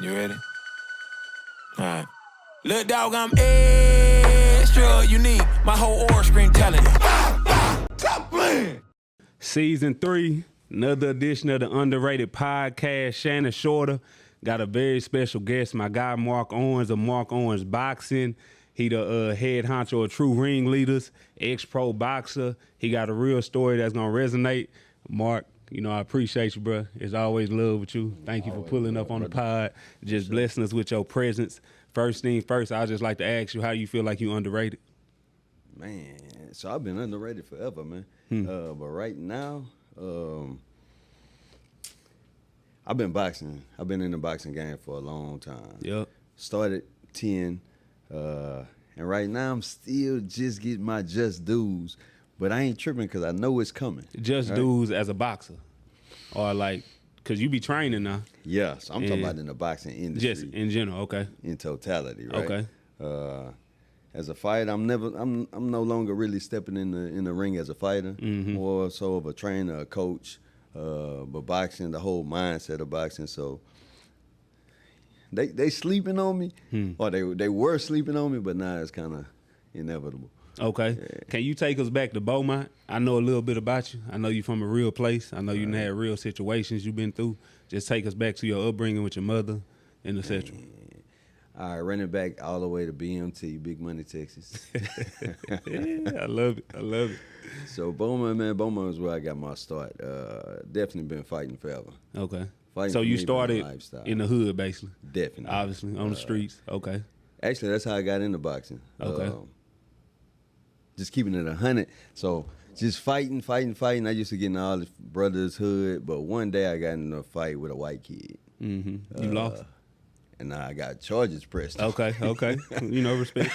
You ready? All right. Little dog, I'm extra unique. My whole aura screen telling it. Stop playing. Season 3, another edition of the underrated podcast. Shannon Shorter got a very special guest. My guy Mark Owens of Mark Owens Boxing. He the head honcho of True Ringleaders, ex-pro boxer. He got a real story that's gonna resonate. Mark, you know, I appreciate you, bro. It's always love with you. Thank you for pulling up on the pod, just blessing us with your presence. First thing first, I'd just like to ask you, how you feel like you underrated? Man, so I've been underrated forever, man. But right now, I've been boxing. I've been in the boxing game for a long time. Yep. Started 10, and right now I'm still just getting my just dues. But I ain't tripping because I know it's coming. Just right? Dudes as a boxer, or like, cause you be training now. Yes, I'm talking about in the boxing industry. Just in general, okay. In totality, right? Okay. As a fighter, I'm no longer really stepping in the ring as a fighter. More so of a trainer, a coach. But boxing, the whole mindset of boxing. So they sleeping on me, or they were sleeping on me, but now it's kind of inevitable. Okay. Yeah. Can you take us back to Beaumont? I know a little bit about you. I know you from a real place. I know you had real situations you've been through. Just take us back to your upbringing with your mother and etc. All right, running back all the way to BMT, Big Money, Texas. Yeah, I love it. I love it. So Beaumont, man, Beaumont is where I got my start. Definitely been fighting forever. Okay. Fighting so you started in the hood, basically? Definitely. Obviously, on the streets. Okay. Actually, that's how I got into boxing. Okay. Just keeping it 100. So just fighting. I used to get in all the brothers' hood, but one day I got in a fight with a white kid. You lost? And I got charges pressed. Okay. You know, respect.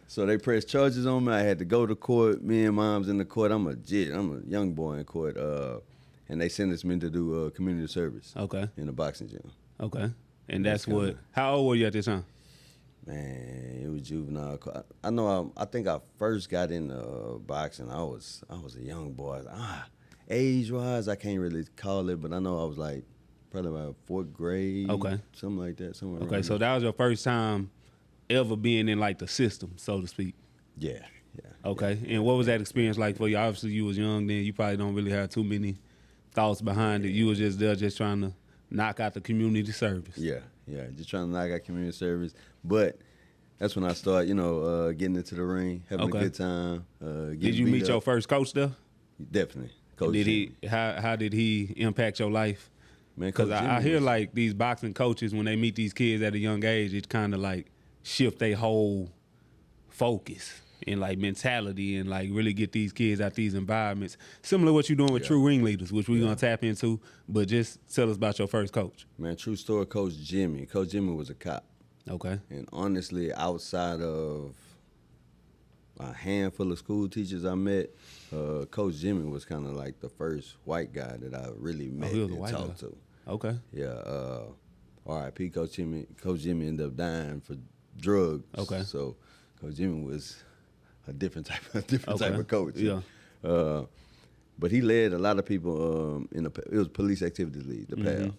So they pressed charges on me. I had to go to court. Me and mom's in the court. I'm a young boy in court. And they sentenced me to do community service. Okay. In the boxing gym. Okay. And that's what, how old were you at this time? Man, it was juvenile. I think I first got into boxing. I was a young boy. Age-wise, I can't really call it, but I know I was like probably about 4th grade. Okay. Something like that. Somewhere. Okay, so that was your first time ever being in like the system, so to speak. Yeah. Okay, and what was that experience like for you? Obviously, you was young then. You probably don't really have too many thoughts behind it. You was just there just trying to knock out the community service. Yeah, just trying to knock out community service. But that's when I started, getting into the ring, having a good time. Did you meet your first coach there? Definitely. Coach how did he impact your life? Man, because I hear like these boxing coaches, when they meet these kids at a young age, it kind of like shift their whole focus and like mentality and like really get these kids out these environments. Similar to what you're doing with True Ringleaders, which we're going to tap into, but just tell us about your first coach. Man, true story, Coach Jimmy. Coach Jimmy was a cop. Okay. And honestly, outside of a handful of school teachers I met, Coach Jimmy was kind of like the first white guy that I really met and talked to. Okay. Yeah. R.I.P. Coach Jimmy. Coach Jimmy ended up dying for drugs. Okay. So Coach Jimmy was a different type of coach. Yeah. But he led a lot of people it was Police Activities League, the PAL.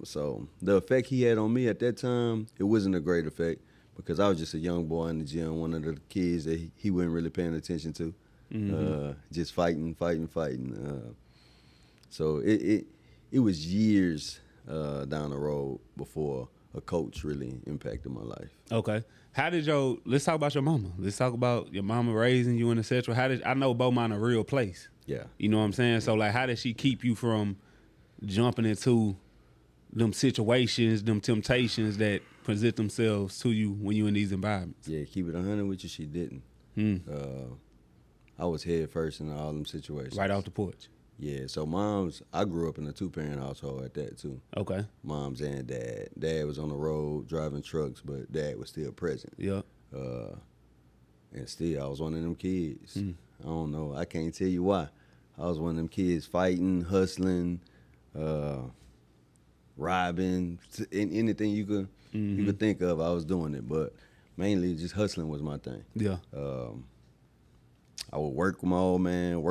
So the effect he had on me at that time, it wasn't a great effect because I was just a young boy in the gym, one of the kids that he wasn't really paying attention to, just fighting. So it was years down the road before a coach really impacted my life. Okay. Let's talk about your mama. Let's talk about your mama raising you and et cetera. I know Beaumont a real place. Yeah. You know what I'm saying? So like, how did she keep you from jumping into them situations, them temptations that present themselves to you when you're in these environments? Yeah, keep it 100 with you, she didn't. I was head first in all them situations. Right off the porch. Yeah, so I grew up in a 2-parent household at that too. Okay. Moms and dad. Dad was on the road driving trucks, but dad was still present. Yeah. And still, I was one of them kids. I don't know. I can't tell you why. I was one of them kids fighting, hustling, robbing, anything you could think of. I was doing it, but mainly just hustling was my thing. Yeah. I would work with my old man.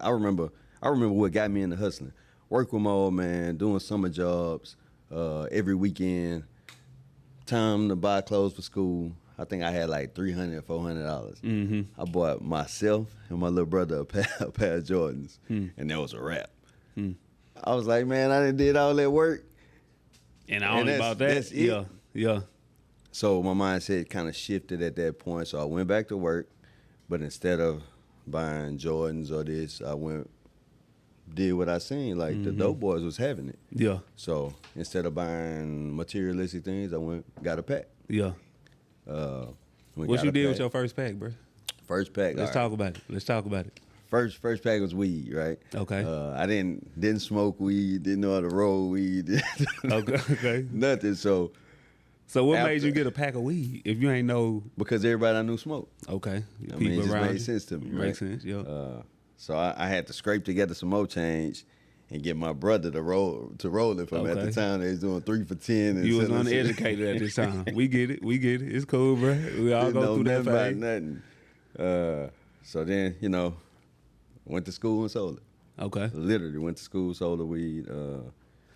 I remember what got me into hustling. Work with my old man, doing summer jobs, every weekend, time to buy clothes for school. I think I had like $300, $400. I bought myself and my little brother a pair of Jordans, and that was a wrap. I was like, man, I did all that work. And I only bought that. That's it. Yeah. So my mindset kind of shifted at that point. So I went back to work, but instead of buying Jordans or this, I did what I seen. Like the dope boys was having it. Yeah. So instead of buying materialistic things, I got a pack. Yeah. What you did with your first pack, bro? First pack. Let's talk about it. First pack was weed, right? Okay. I didn't smoke weed, didn't know how to roll weed. Okay. Nothing. So what made you get a pack of weed if you ain't know? Because everybody I knew smoked. Okay. I mean, it just made sense to me. Right? Makes sense. Yeah. So I had to scrape together some more change and get my brother to roll it for me. At the time, they was doing 3 for 10. And you was uneducated at this time. We get it. It's cool, bro. We all go through that phase. Nothing. So then, went to school and sold it. Okay. Literally went to school, sold the weed.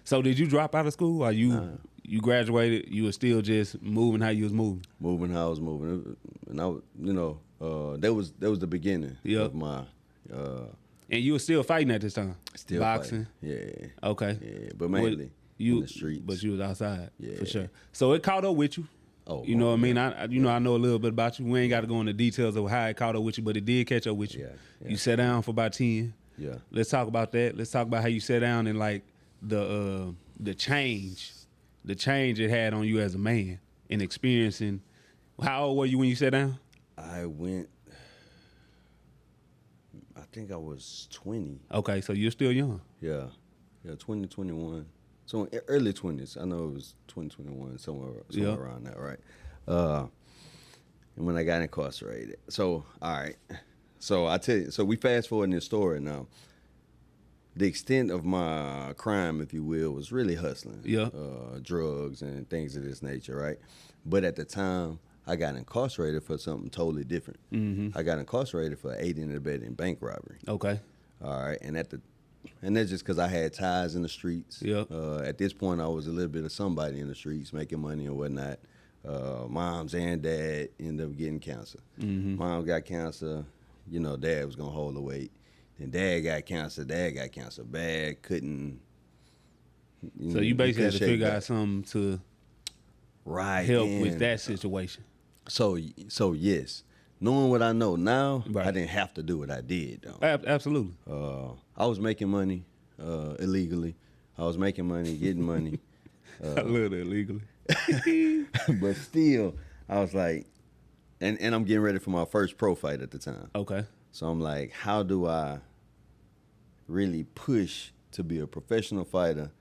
So did you drop out of school, or you graduated? You were still just moving how you was moving. Moving how I was moving, and I, that was the beginning of my. And you were still fighting at this time? Still boxing? Fighting. Yeah. Okay. Yeah, but mainly in the streets. But you was outside, yeah, for sure. So it caught up with you. Oh, you know what I mean? I know a little bit about you. We ain't got to go into details of how it caught up with you, but it did catch up with you. Yeah. You sat down for about 10. Yeah. Let's talk about that. Let's talk about how you sat down and like the change it had on you as a man and experiencing. How old were you when you sat down? I think I was 20. Okay, so you're still young. Yeah, 20, 21. So early 20s. I know it was 2021, somewhere around that, right? And when I got incarcerated. So, all right. So I tell you, so we fast forward in this story now. The extent of my crime, if you will, was really hustling. Yeah. Drugs and things of this nature, right? But at the time, I got incarcerated for something totally different. I got incarcerated for aiding and abetting bank robbery. Okay. All right, and that's just because I had ties in the streets. Yep. At this point, I was a little bit of somebody in the streets, making money and whatnot. Moms and dad ended up getting cancer. Mom got cancer. Dad was gonna hold the weight. Then dad got cancer bad. Couldn't. So you basically had to figure back. out something to help with that situation. So yes, knowing what I know now, Right. I didn't have to do what I did though. Absolutely. I was making money illegally. I was making money, getting money. I love that legally. But still, I was like, and I'm getting ready for my first pro fight at the time. Okay. So I'm like, how do I really push to be a professional fighter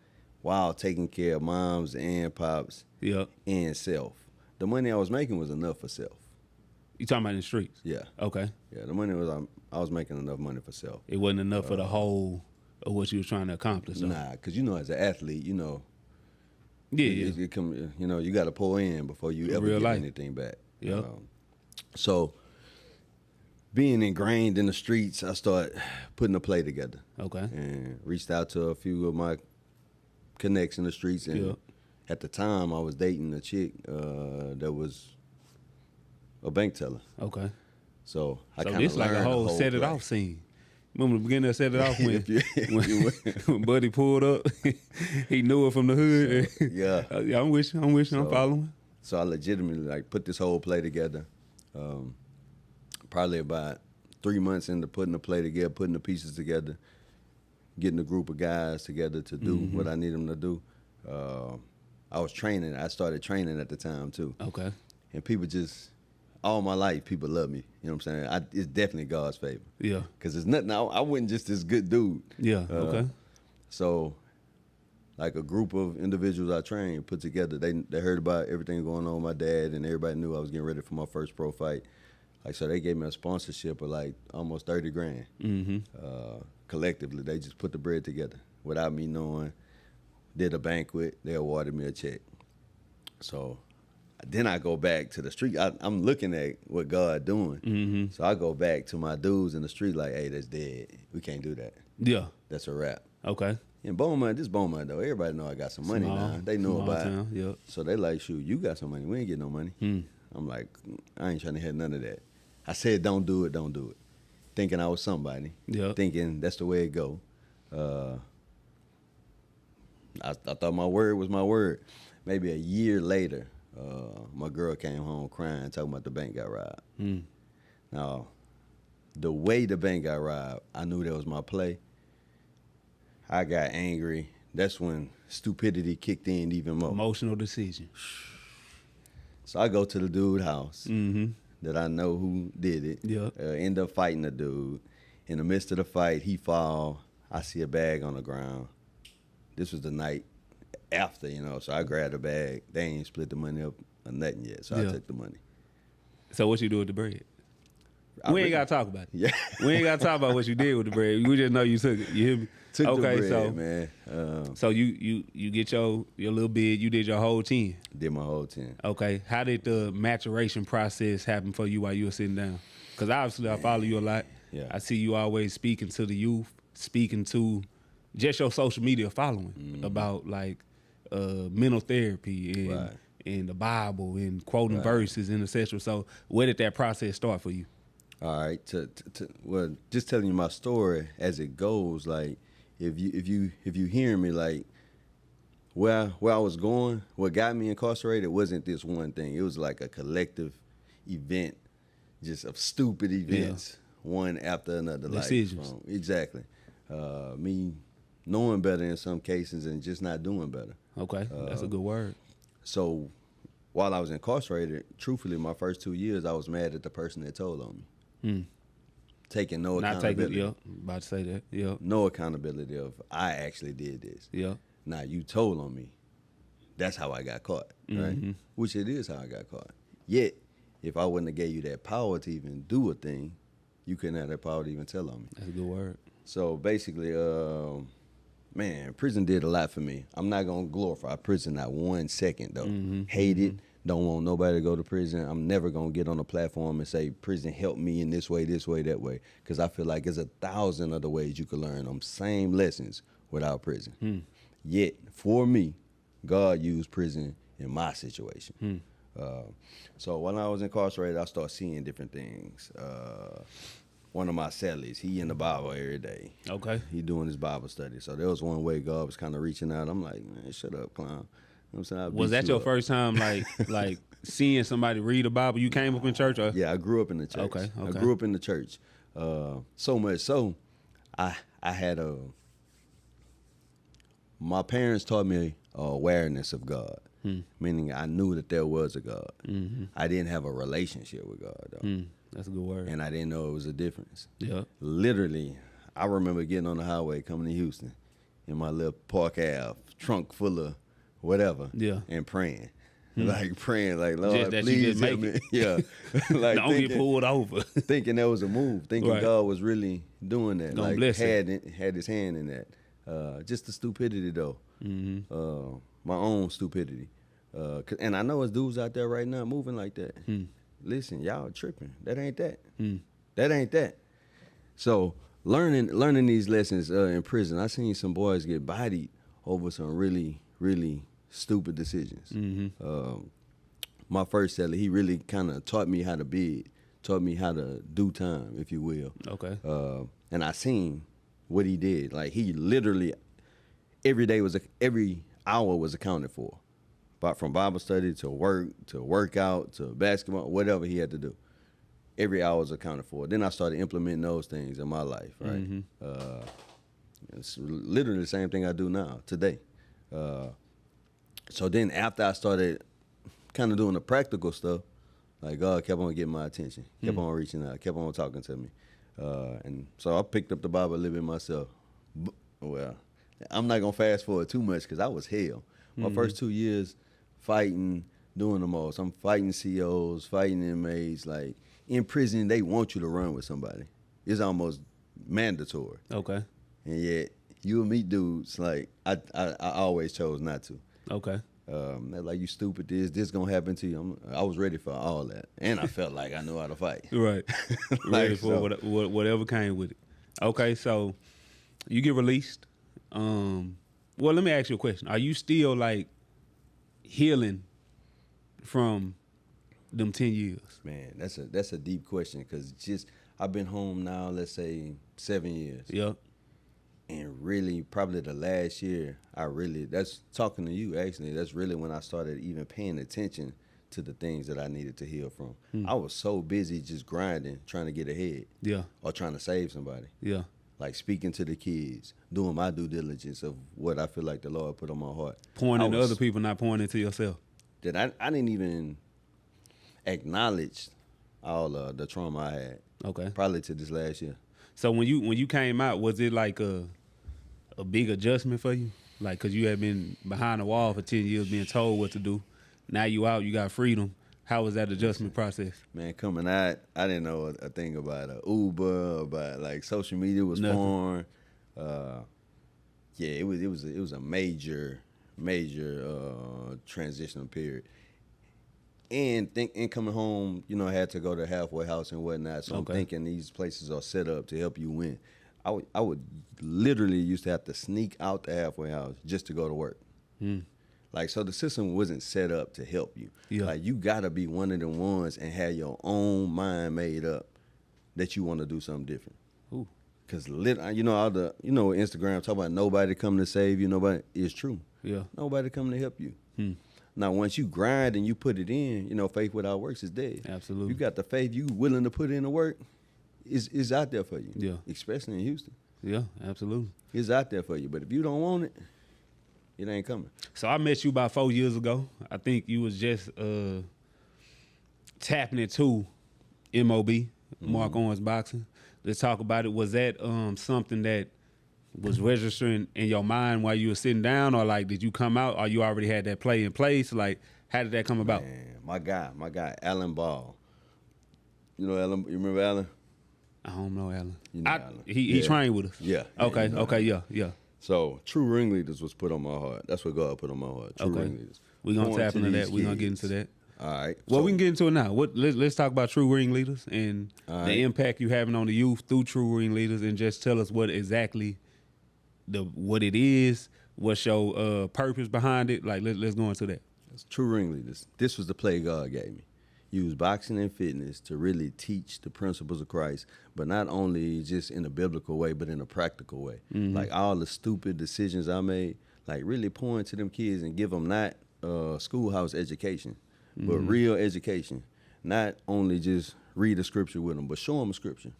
while taking care of moms and pops and self? The money I was making was enough for self. You talking about in the streets? Yeah. Okay. Yeah, the money was, I was making enough money for self. It wasn't enough for the whole of what you was trying to accomplish. So. Nah, because as an athlete, Yeah. it come, you got to pour in before you ever Real get life. anything back. Yeah. So being ingrained in the streets, I started putting a play together. Okay. And reached out to a few of my connects in the streets. And at the time, I was dating a chick that was a bank teller. Okay. So I kind So of this like a whole set it play. off scene. Remember the beginning of Set It Off when, when Buddy pulled up, he knew it from the hood. So, yeah. Yeah, I'm with you, I'm following. So I legitimately put this whole play together. Probably about 3 months into putting the play together, putting the pieces together, getting a group of guys together to do what I need them to do. I was training. I started training at the time too. Okay. And people all my life, people love me. You know what I'm saying? It's definitely God's favor. Yeah. Because there's nothing, I wasn't just this good dude. Yeah, okay. So, like a group of individuals I trained, put together, they heard about everything going on with my dad, and everybody knew I was getting ready for my first pro fight. So they gave me a sponsorship of almost $30,000. Collectively, they just put the bread together without me knowing. Did a banquet, they awarded me a check. So then I go back to the street. I'm looking at what God doing. So I go back to my dudes in the street like, hey, that's dead. We can't do that. Yeah. That's a wrap. Okay. in Beaumont, though, everybody know I got some money now. They know about it. Yep. So they like, shoot, you got some money. We ain't get no money. I'm like, I ain't trying to have none of that. I said, don't do it. Thinking I was somebody. Yep. Thinking that's the way it go. I thought my word was my word. Maybe a year later, my girl came home crying, talking about the bank got robbed. Now, the way the bank got robbed, I knew that was my play. I got angry. That's when stupidity kicked in even more. Emotional decision. So I go to the dude's house that I know who did it. Yep. End up fighting the dude. In the midst of the fight, he fall. I see a bag on the ground. This was the night after, so I grabbed the bag. They ain't split the money up or nothing yet, so I took the money. So what you do with the bread? We ain't got to talk about it. Yeah. We ain't got to talk about what you did with the bread. We just know you took it. You hear me? Took the bread, man. So you get your little bid. You did your whole 10. Did my whole 10. Okay. How did the maturation process happen for you while you were sitting down? Because obviously I follow you a lot. Yeah. I see you always speaking to the youth, speaking to just your social media following about like mental therapy and the Bible and quoting verses and etc. So where did that process start for you? All right, well, just telling you my story as it goes. Like, if you hearing me, like, where I was going, what got me incarcerated wasn't this one thing. It was like a collective event, just of stupid events, one after another. Decisions. Like, exactly. Me knowing better in some cases and just not doing better. Okay, that's a good word. So, while I was incarcerated, truthfully, my first 2 years, I was mad at the person that told on me. Taking no accountability. About to say that. Yeah. No accountability of I actually did this. Yeah. Now you told on me. That's how I got caught, right? Which it is how I got caught. Yet, if I wouldn't have gave you that power to even do a thing, you couldn't have that power to even tell on me. That's a good word. So basically, man, prison did a lot for me. I'm not gonna glorify prison not 1 second though. Hate it. Don't want nobody to go to prison. I'm never going to get on a platform and say, prison helped me in this way, that way. Because I feel like there's 1,000 other ways you could learn them same lessons without prison. Yet, for me, God used prison in my situation. So when I was incarcerated, I started seeing different things. One of my cellies, he in the Bible every day. Okay. He doing his Bible study. So there was one way God was kind of reaching out. I'm like, man, shut up, clown. Was that your first time, like seeing somebody read the Bible? You came up in church? Or? Yeah, I grew up in the church. Okay. I grew up in the church. So much so, I had my parents taught me awareness of God, meaning I knew that there was a God. I didn't have a relationship with God, though. That's a good word. And I didn't know it was a difference. Yeah. Literally, I remember getting on the highway coming to Houston in my little Park Ave trunk full of whatever, and praying, like Lord, just that please you just help make me. it. Yeah, like don't get pulled over. Thinking that was a move, thinking Right. God was really doing that, Gonna like bless had his hand in that. Just the stupidity though, my own stupidity, and I know there's dudes out there right now moving like that. Listen, y'all tripping. That ain't that. That ain't that. So learning these lessons in prison, I seen some boys get bodied over some really, really stupid decisions. My first seller, he really kind of taught me how to bid, taught me how to do time, if you will. Okay. And I seen what he did. Like, he literally, every hour was accounted for. But from Bible study to work, to workout, to basketball, whatever he had to do. Every hour was accounted for. Then I started implementing those things in my life, right? It's literally the same thing I do now, today. So then after I started kind of doing the practical stuff, like God kept on getting my attention, kept on reaching out, kept on talking to me. And so I picked up the Bible a little bit myself. Well, I'm not going to fast forward too much because I was hell. My first 2 years fighting, doing the most. I'm fighting COs, fighting inmates. Like, in prison, they want you to run with somebody. It's almost mandatory. Okay. And yet, you'll meet dudes, like, I always chose not to. Okay. They're like, you stupid, this gonna happen to you. I was ready for all that. And I felt like I knew how to fight. Right. Like, Ready for whatever came with it. Okay, so you get released. Well, let me ask you a question. Are you still like healing from them 10 years? Man, that's a deep question because just I've been home now, let's say 7 years. Yep. And really, probably the last year, that's talking to you actually, that's really when I started even paying attention to the things that I needed to heal from. I was so busy just grinding, trying to get ahead. Yeah. Or trying to save somebody. Yeah. Like speaking to the kids, doing my due diligence of what I feel like the Lord put on my heart. Pointing to other people, not pointing to yourself. That I didn't even acknowledge all the trauma I had. Okay. Probably to this last year. So when you came out, was it like a big adjustment for you? Like, cause you had been behind the wall for 10 years, being told what to do. Now you out, you got freedom. How was that adjustment process? Man, coming out, I didn't know a thing about Uber, about like social media was porn. Yeah, it was a major transitional period. And coming home, you know, I had to go to halfway house and whatnot. So I'm thinking these places are set up to help you win. I would literally used to have to sneak out the halfway house just to go to work. Like, so the system wasn't set up to help you. Yeah. Like, you got to be one of the ones and have your own mind made up that you want to do something different. Ooh. Because, Instagram talk about nobody coming to save you, nobody. It's true. Yeah. Nobody coming to help you. Now, once you grind and you put it in, you know, faith without works is dead. Absolutely. You got the faith, you willing to put in the work, is out there for you. Yeah. Especially in Houston. Yeah, absolutely. It's out there for you. But if you don't want it, it ain't coming. So I met you about 4 years ago. I think you was just tapping into MOB, Mark Owens Boxing. Let's talk about it. Was that something that was registering in your mind while you were sitting down, or like did you come out, or you already had that play in place? Like, how did that come about? Man, my guy, Alan Ball. You know Alan? You remember Alan? I don't know Alan. You know Alan. He trained with us. Yeah. Okay. You know Okay. Alan. Yeah. So True Ringleaders was put on my heart. That's what God put on my heart. True Ringleaders. We're gonna tap into that. We're We're gonna get into that. All right. Well, so, we can get into it now. Let's talk about True Ringleaders and the impact you having on the youth through True Ringleaders, and just tell us what exactly what it is, what's your purpose behind it. Like, let's go into that. True Ringleaders. This was the play God gave me. Use boxing and fitness to really teach the principles of Christ, but not only just in a biblical way, but in a practical way. Like all the stupid decisions I made, like really point to them kids and give them not schoolhouse education, but real education. Not only just read the scripture with them, but show them the scripture.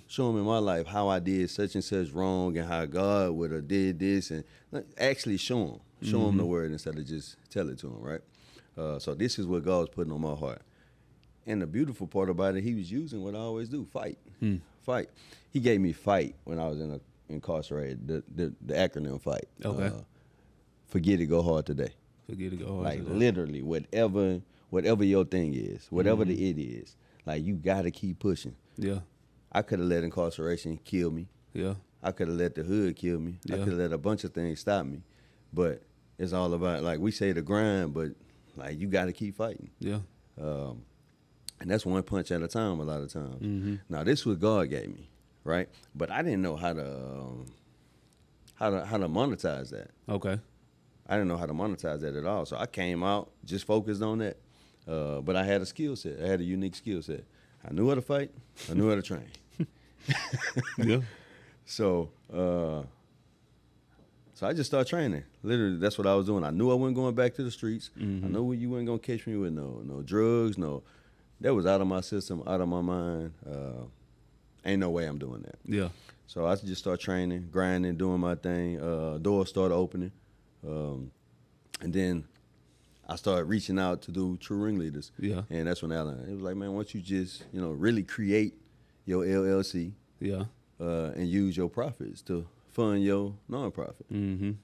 Show them in my life how I did such and such wrong and how God would have did this, and actually show them. Show them the word instead of just tell it to them, right? So this is what God's putting on my heart. And the beautiful part about it, he was using what I always do, fight. Fight. He gave me fight when I was incarcerated, the acronym fight. Okay. Forget it, go hard today. Forget it, go hard Like today. literally, whatever your thing is, whatever the it is, like you got to keep pushing. Yeah. I could have let incarceration kill me. Yeah. I could have let the hood kill me. I Yeah. could have let a bunch of things stop me. But it's all about, like we say, the grind, but like you got to keep fighting. Yeah. And that's one punch at a time a lot of times. Now, this was God gave me, right? But I didn't know how to monetize that. Okay. I didn't know how to monetize that at all. So I came out just focused on that. But I had a skill set. I had a unique skill set. I knew how to fight. I knew how to train. Yeah. So I just started training. Literally, that's what I was doing. I knew I wasn't going back to the streets. I knew you weren't going to catch me with no drugs, no. That was out of my system, out of my mind. Ain't no way I'm doing that. Yeah. So I just started training, grinding, doing my thing. Doors started opening. And then I started reaching out to do True Ringleaders. Yeah. And that's when Alan, it was like, man, why don't you just, really create your LLC Yeah. and use your profits to fund your nonprofit.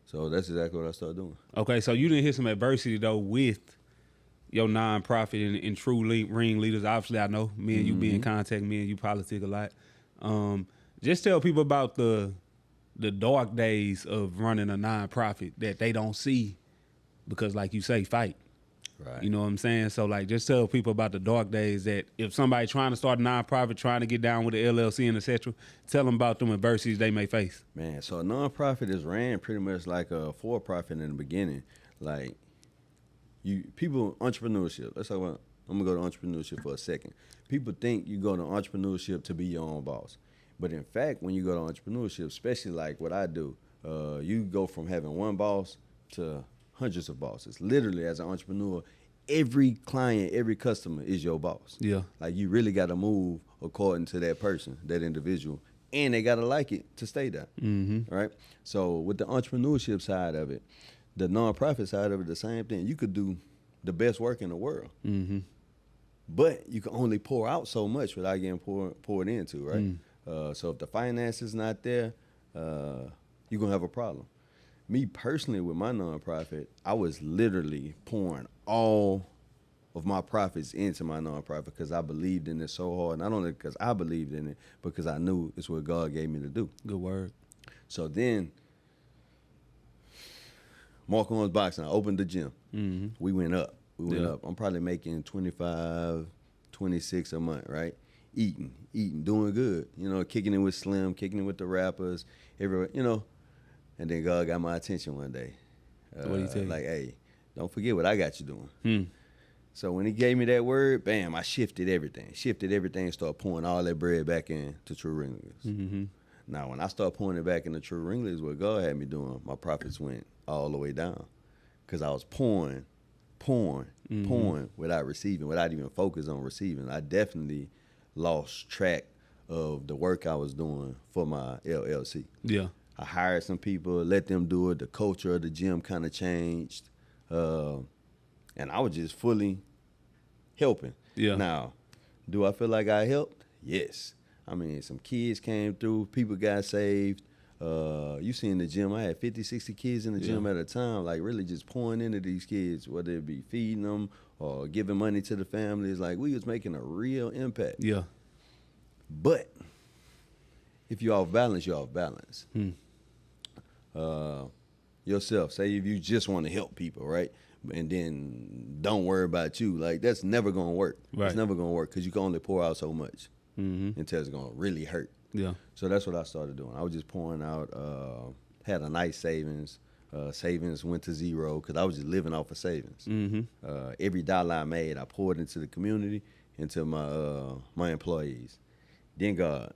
So that's exactly what I started doing. Okay, so you didn't hit some adversity though with your nonprofit and True Ringleaders. Obviously, I know me and you be in contact. Me and you politic a lot. Just tell people about the dark days of running a nonprofit that they don't see, because, like you say, fight. Right. You know what I'm saying? So, like, just tell people about the dark days that if somebody trying to start a nonprofit, trying to get down with the LLC and et cetera, tell them about them adversities they may face. Man, so a nonprofit is ran pretty much like a for-profit in the beginning. Like, entrepreneurship. Let's talk about, I'm going to go to entrepreneurship for a second. People think you go to entrepreneurship to be your own boss. But in fact, when you go to entrepreneurship, especially like what I do, you go from having one boss to hundreds of bosses. Literally, as an entrepreneur, every client, every customer is your boss. Yeah. Like, you really got to move according to that person, that individual, and they got to like it to stay there. Mm-hmm. Right? So with the entrepreneurship side of it, the nonprofit side of it, the same thing. You could do the best work in the world, Mm-hmm. but you can only pour out so much without getting poured into, right? So if the finance is not there, you're going to have a problem. Me personally, with my nonprofit, I was literally pouring all of my profits into my nonprofit because I believed in it so hard. Not only because I believed in it, because I knew it's what God gave me to do. Good word. So then, Mark Owens Boxing, I opened the gym. Mm-hmm. We went up. Yeah. I'm probably making 25, 26 a month, right? Eating, doing good. You know, kicking it with Slim, kicking it with the rappers, everywhere, you know. And then God got my attention one day. What did he tell you? Like, hey, don't forget what I got you doing. So when he gave me that word, bam, I shifted everything, started pouring all that bread back into True Ringleaders. Mm-hmm. Now, when I started pouring it back into True Ringleaders, what God had me doing, my profits went all the way down because I was pouring without receiving, without even focus on receiving. I definitely lost track of the work I was doing for my LLC. Yeah. I hired some people, let them do it. The culture of the gym kind of changed. And I was just fully helping. Yeah. Now, do I feel like I helped? Yes. I mean, some kids came through. People got saved. You see in the gym, I had 50, 60 kids in the gym at a time, like really just pouring into these kids, whether it be feeding them or giving money to the families. Like, we was making a real impact. Yeah. But if you're off balance, you're off balance. Yourself, say if you just want to help people, right? And then don't worry about you. Like, that's never going to work. Right. It's never going to work because you can only pour out so much until it's going to really hurt. Yeah. So that's what I started doing. I was just pouring out, had a nice savings. Savings went to zero because I was just living off of savings. Every dollar I made, I poured into the community, into my employees. Then God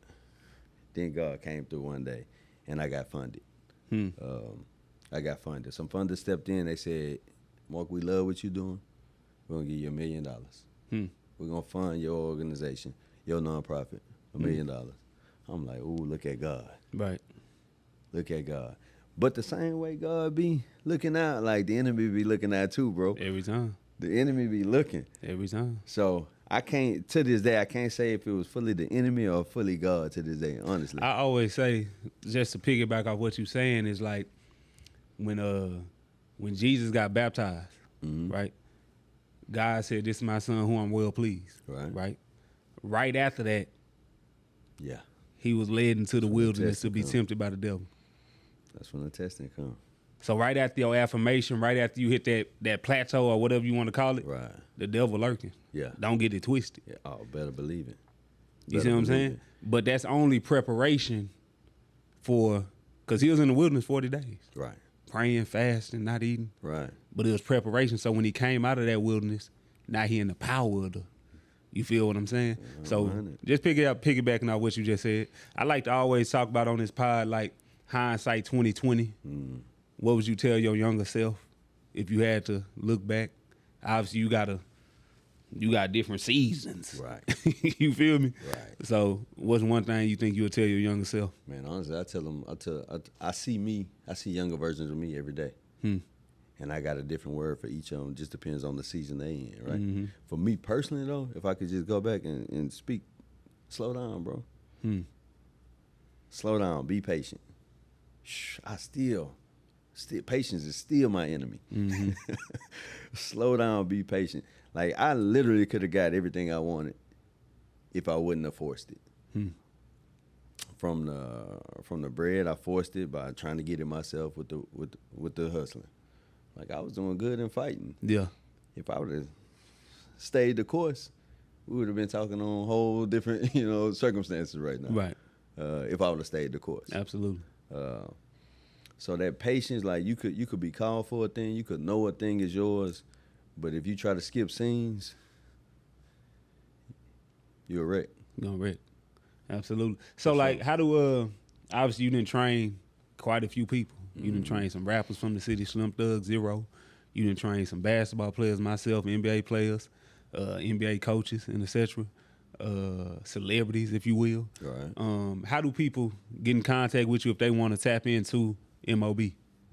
came through one day, and I got funded. Some funders stepped in. They said, Mark, we love what you're doing. We're going to give you $1 million. We're going to fund your organization, your nonprofit, $1 million. I'm like, ooh, look at God. Right. Look at God. But the same way God be looking out, like the enemy be looking out too, bro. Every time. The enemy be looking. Every time. So to this day, I can't say if it was fully the enemy or fully God to this day, honestly. I always say, just to piggyback off what you're saying, is like when Jesus got baptized, right? God said, "This is my son who I'm well pleased." Right. Right after that, Yeah. he was led into the wilderness testing to be come. tempted by the devil. That's when the testing comes. So right after your affirmation, right after you hit that plateau or whatever you want to call it, Right. the devil lurking. Yeah. Don't get it twisted. Yeah. Oh, better believe it. You see what I'm saying? But that's only preparation because he was in the wilderness 40 days. Right. Praying, fasting, not eating. Right. But it was preparation. So when he came out of that wilderness, now he in the power of you feel what I'm saying? So 100. just piggybacking off what you just said. I like to always talk about on this pod, like hindsight 2020. What would you tell your younger self if you had to look back? Obviously, you got different seasons. Right. You feel me? Right. So what's one thing you think you would tell your younger self? Man, honestly, I tell them, I see younger versions of me every day. And I got a different word for each of them. Just depends on the season they in, right? For me personally, though, if I could just go back and speak, slow down, bro. Slow down. Be patient. Patience is still my enemy. Slow down. Be patient. Like, I literally could have got everything I wanted if I wouldn't have forced it. From the bread, I forced it by trying to get it myself with the hustling. Like, I was doing good and fighting. Yeah. if I would have stayed the course, we would have been talking on whole different, circumstances right now. Right. If I would have stayed the course. Absolutely. So that patience, like you could be called for a thing, you could know a thing is yours, but if you try to skip scenes, you're a wreck. You're gonna wreck. Absolutely. So like, how do obviously you didn't train quite a few people. You didn't train some rappers from the city, Slim Thug, Zero. You didn't train some basketball players, myself, NBA players, NBA coaches, and etc. Celebrities, if you will. Right. How do people get in contact with you if they want to tap into MOB?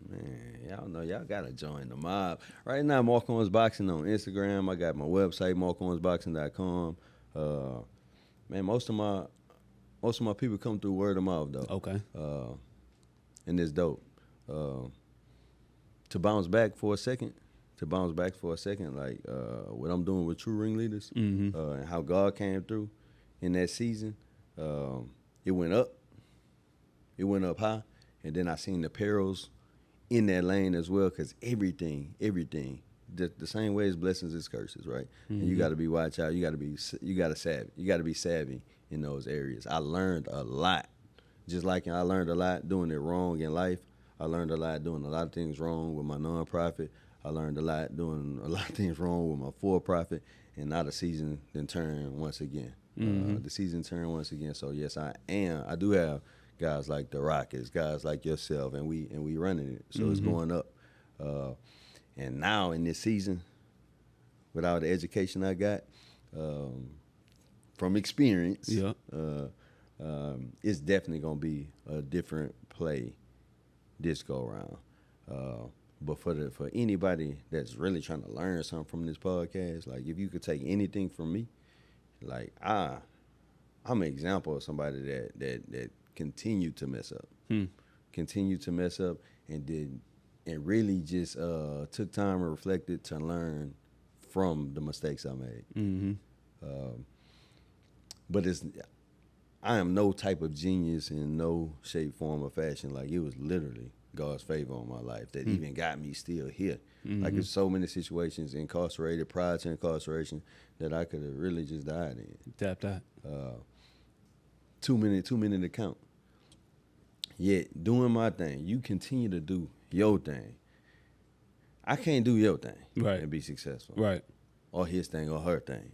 Man, y'all know y'all gotta join the mob. Right now, Mark Owens Boxing on Instagram. I got my website, markowensboxing.com. Man, most of my people come through word of mouth though. Okay. And it's dope. To bounce back for a second, like what I'm doing with True Ringleaders, and how God came through in that season, it went up high, and then I seen the perils in that lane as well, because everything, the same way as blessings is curses, right? And you got to be watch out. You got to be savvy in those areas. I learned a lot, just like I learned a lot doing it wrong in life. I learned a lot doing a lot of things wrong with my nonprofit. I learned a lot doing a lot of things wrong with my for-profit, and now the season then turned once again. The season turned once again. So yes, I do have guys like the Rockets, guys like yourself, and we running it. So it's going up. And now in this season, with all the education I got from experience, it's definitely gonna be a different play this go around. But for anybody that's really trying to learn something from this podcast, like if you could take anything from me, like I'm an example of somebody that continued to mess up, and really just took time and reflected to learn from the mistakes I made. But I am no type of genius in no shape, form, or fashion. Like it was literally God's favor on my life that even got me still here. Like there's so many situations incarcerated, prior to incarceration, that I could have really just died in. Tapped out. Too many to count. Yet doing my thing, you continue to do your thing. I can't do your thing and be successful. Right. Or his thing or her thing.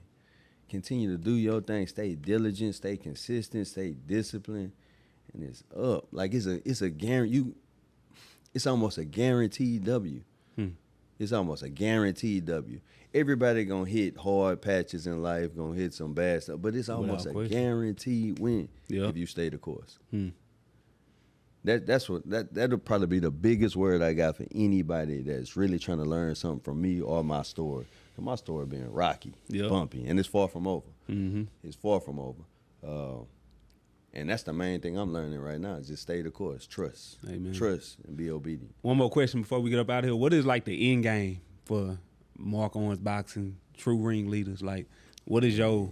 Continue to do your thing. Stay diligent. Stay consistent. Stay disciplined, and it's up. Like it's a guarantee. It's almost a guaranteed W. It's almost a guaranteed W. Everybody gonna hit hard patches in life, gonna hit some bad stuff, but it's almost a guaranteed win if you stay the course. That'll probably be the biggest word I got for anybody that's really trying to learn something from me or my story. My story being rocky, bumpy, and it's far from over. It's far from over. And that's the main thing I'm learning right now, is just stay the course. Trust. Amen. Trust and be obedient. One more question before we get up out of here. What is like the end game for Mark Owens Boxing, True Ringleaders? Like, what is your,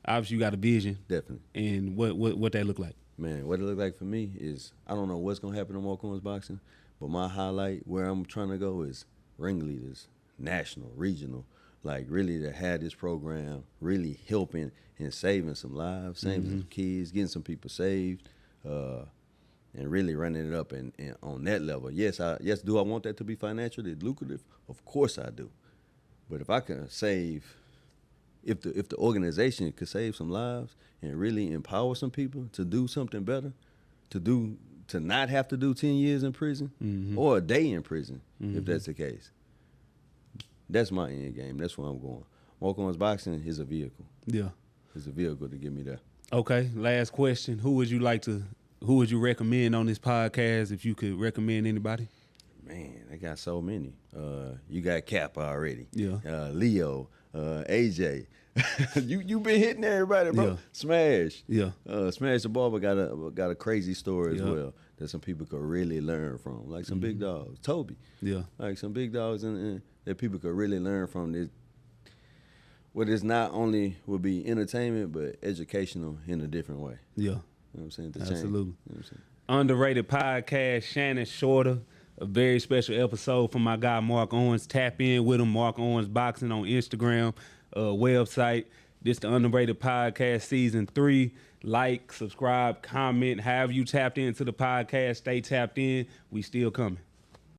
obviously you got a vision. Definitely. And what that look like? Man, what it look like for me is, I don't know what's going to happen to Mark Owens Boxing, but my highlight, where I'm trying to go, is Ringleaders, national, regional. Like, really to have this program really helping and saving some lives, saving some kids, getting some people saved, and really running it up and on that level. Yes, do I want that to be financially lucrative? Of course I do. But if I can save, if the organization could save some lives and really empower some people to do something better, to not have to do 10 years in prison or a day in prison, if that's the case. That's my end game. That's where I'm going. Mark Owens Boxing is a vehicle. Yeah. It's a vehicle to get me there. Okay, last question. Who would you recommend on this podcast if you could recommend anybody? Man, I got so many. You got Cap already. Yeah. Leo, AJ. you been hitting everybody, bro. Yeah. Smash. Yeah. Smash the Barber got a crazy story as well that some people could really learn from. Like some big dogs. Toby. Yeah. Like some big dogs and that people could really learn from. This, what is not only would be entertainment, but educational in a different way. Yeah. You know what I'm saying? Absolutely. You know what I'm saying? Underrated podcast, Shannon Shorter. A very special episode from my guy Mark Owens. Tap in with him, Mark Owens Boxing on Instagram, website. This the Underrated Podcast Season 3. Like, subscribe, comment. However you tapped into the podcast, stay tapped in. We still coming.